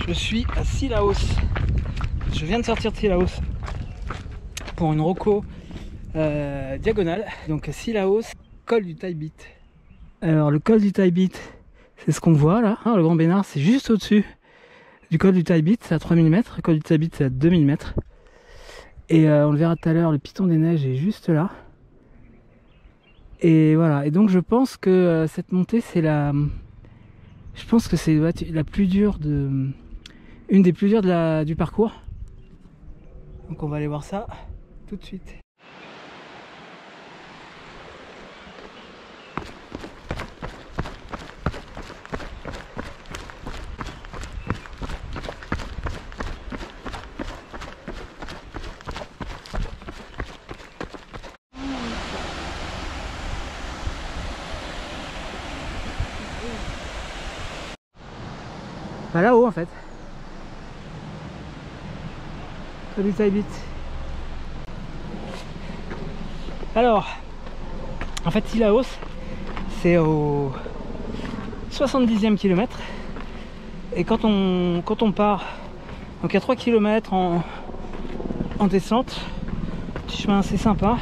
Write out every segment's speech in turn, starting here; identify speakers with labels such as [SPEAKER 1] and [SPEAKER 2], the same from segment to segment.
[SPEAKER 1] Je suis à Cilaos. Je viens de sortir de Cilaos pour une roco diagonale. Donc Cilaos, col du Taibit. Alors le col du Taibit, c'est ce qu'on voit là. Le Grand Bénard, c'est juste au-dessus du col du Taibit, c'est à 3000 mètres. Le col du Taibit, c'est à 2000 mètres. Et on le verra tout à l'heure, le Piton des Neiges est juste là. Et voilà, et donc je pense que cette montée, c'est la... Je pense que c'est la plus dure de... Une des plus dures du parcours. Donc on va aller voir ça tout de suite. Bah là-haut en fait. Col du Taibit. Alors, en fait Cilaos, c'est au 70e kilomètre. Et quand on part, donc il y a 3 km en descente, petit chemin assez sympa.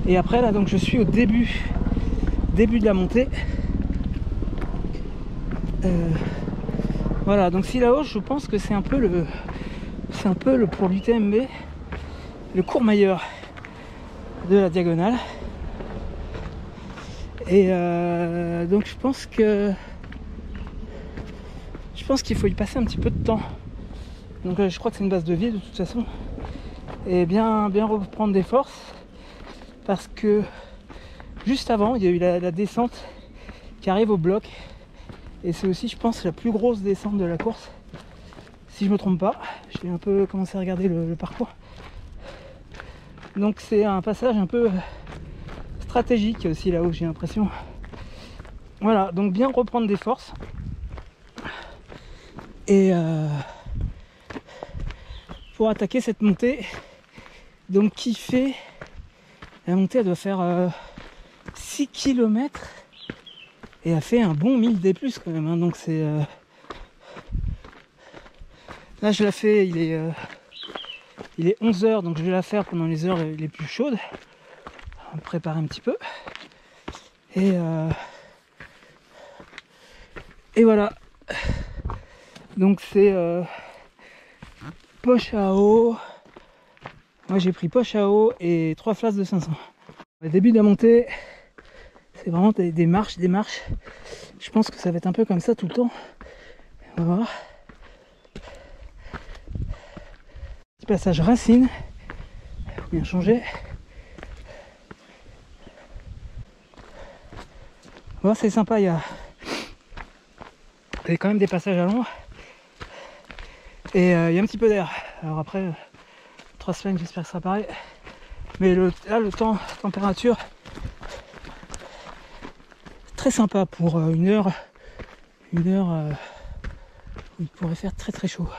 [SPEAKER 1] Et après là, donc je suis au début de la montée. Voilà, donc Cilaos, je pense que c'est un peu le pour l'UTMB, le Courmayeur de la diagonale. Et donc je pense qu'il faut y passer un petit peu de temps. Donc je crois que c'est une base de vie de toute façon. Et bien reprendre des forces. Parce que juste avant, il y a eu la descente qui arrive au bloc. Et c'est aussi, je pense, la plus grosse descente de la course. Si je me trompe pas. J'ai un peu commencé à regarder le parcours. Donc c'est un passage un peu stratégique aussi là-haut, j'ai l'impression. Voilà, donc bien reprendre des forces. Et pour attaquer cette montée, donc qui fait... La montée, elle doit faire 6 km. Et elle fait un bon 1000 D+, quand même. Hein, donc c'est... Là, je la fais, il est 11 h, donc je vais la faire pendant les heures les plus chaudes. On va préparer un petit peu. Et voilà. Donc c'est poche à eau. Moi j'ai pris poche à eau et 3 flasques de 500. Au début de la montée, c'est vraiment des marches. Je pense que ça va être un peu comme ça tout le temps. On va voir. Petit passage Racine. Il faut bien changer. Bon, c'est sympa, il y a quand même des passages à l'ombre. Et il y a un petit peu d'air. Alors après, 3 semaines, j'espère que ça sera pareil. Mais là, le temps, température, très sympa pour une heure où il pourrait faire très très chaud.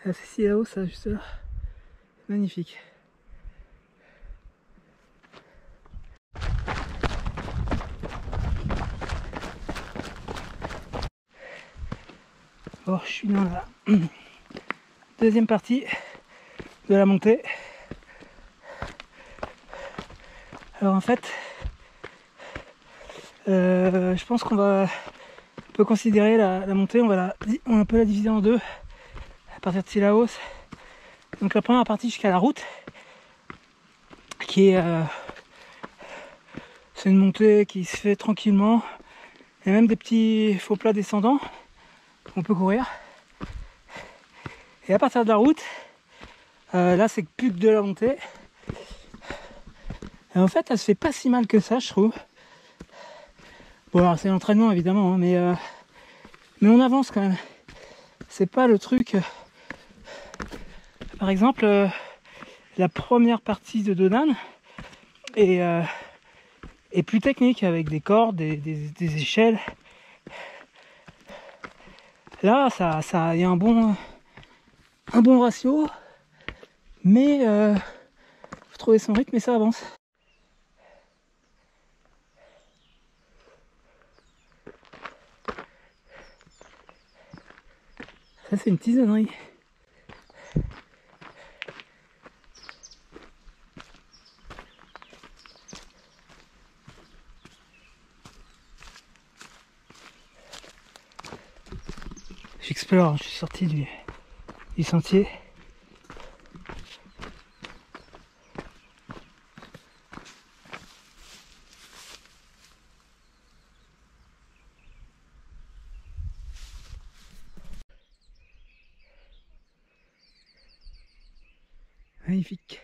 [SPEAKER 1] C'est si là-haut, ça, juste là. Magnifique. Bon, je suis dans la deuxième partie de la montée. Alors en fait, je pense on peut considérer la montée, on va un peu la diviser en deux à partir de Cilaos. Donc la première partie jusqu'à la route, qui est c'est une montée qui se fait tranquillement. Il y a même des petits faux plats descendants. On peut courir. Et à partir de la route, là c'est plus que de la montée. Et en fait, elle se fait pas si mal que ça, je trouve. Bon, alors c'est l'entraînement évidemment, hein, mais on avance quand même. C'est pas le truc. Par exemple, la première partie de Donan est plus technique avec des cordes, des échelles. Là, il y a un bon ratio, mais faut trouver son rythme et ça avance. Ça, c'est une tisonnerie. J'explore, je suis sorti du sentier. Magnifique.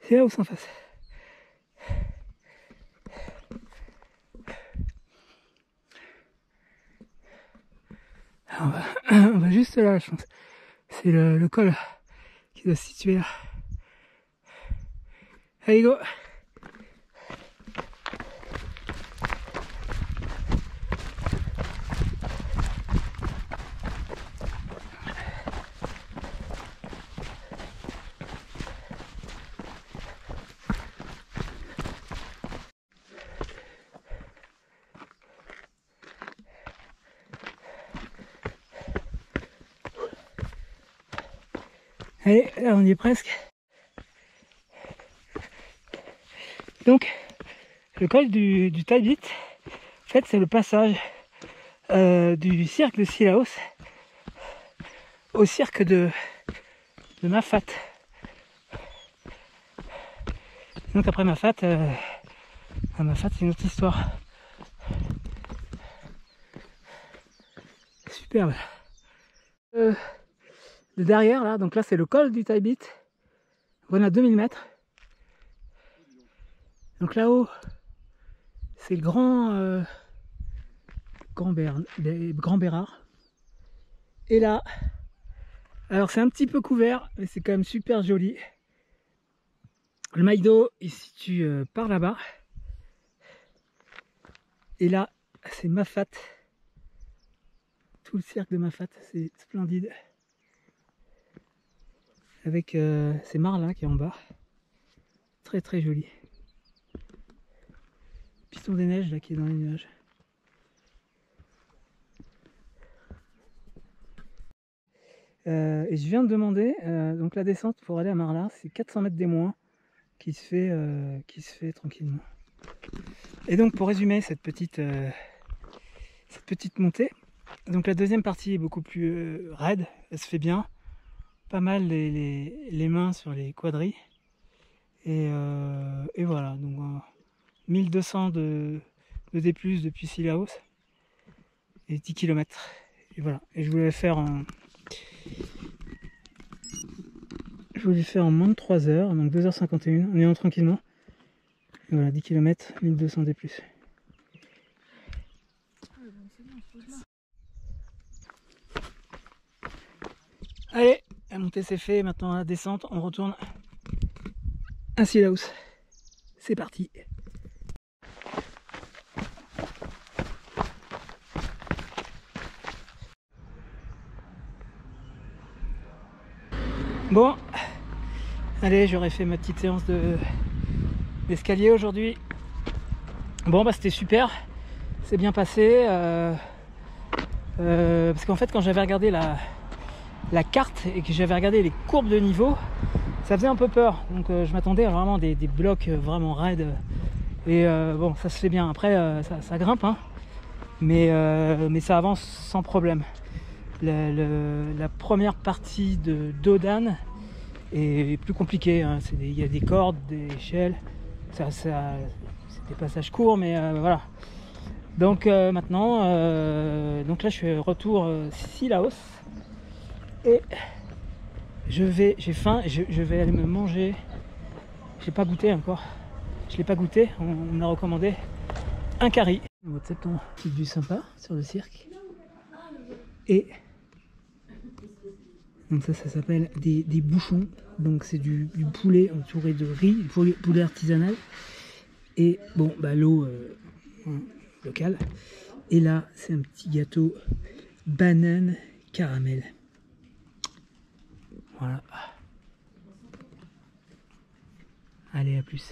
[SPEAKER 1] C'est là où c'est en face. Alors on va juste là, je pense. C'est le col qui doit se situer là. Allez, go! Allez, là on y est presque. Donc, le col du Taibit, en fait, c'est le passage du cirque de Sillaos au cirque de Mafat. Donc après Mafat, Mafat c'est une autre histoire. Superbe. De derrière là, donc là c'est le col du Taibit. On a 2000 mètres. Donc là-haut, c'est le Grand Bérard. Et là, alors c'est un petit peu couvert, mais c'est quand même super joli. Le Maïdo, il se situe par là-bas. Et là, c'est Mafat. Tout le cirque de Mafat, c'est splendide. Avec ces Marlins qui est en bas. Très très joli. Piston des neiges là qui est dans les nuages. Et je viens de demander, donc la descente pour aller à Marla, c'est 400 mètres des moins qui se fait tranquillement. Et donc pour résumer cette petite montée, donc la deuxième partie est beaucoup plus raide, elle se fait bien, pas mal les mains sur les quadrilles, et voilà, donc 1200 de D+, depuis Sillaos, et 10 km, et voilà, et je voulais faire en moins de 3 heures, donc 2h51, en y allant tranquillement. Et voilà, 10 km, 1200 D+. Allez, la montée c'est fait, maintenant la descente, on retourne à Sillaos. C'est parti. Bon, allez, j'aurais fait ma petite séance d'escalier aujourd'hui. Bon, bah c'était super, c'est bien passé. Parce qu'en fait, quand j'avais regardé la carte et que j'avais regardé les courbes de niveau, ça faisait un peu peur. Donc je m'attendais à vraiment des blocs vraiment raides. Et bon, ça se fait bien. Après, ça grimpe, hein, mais ça avance sans problème. La première partie de Dodan est plus compliquée, hein. Il y a des cordes, des échelles, c'est des passages courts, mais voilà. Donc maintenant, donc là je suis retour Sillaos et j'ai faim, je vais aller me manger. J'ai pas goûté encore, je l'ai pas goûté, on m'a recommandé un curry. Au mois de septembre, petite vue sympa sur le cirque. Et donc ça s'appelle des bouchons, donc c'est du poulet entouré de riz, du poulet artisanal. Et bon, bah l'eau locale. Et là, c'est un petit gâteau banane caramel. Voilà. Allez, à plus.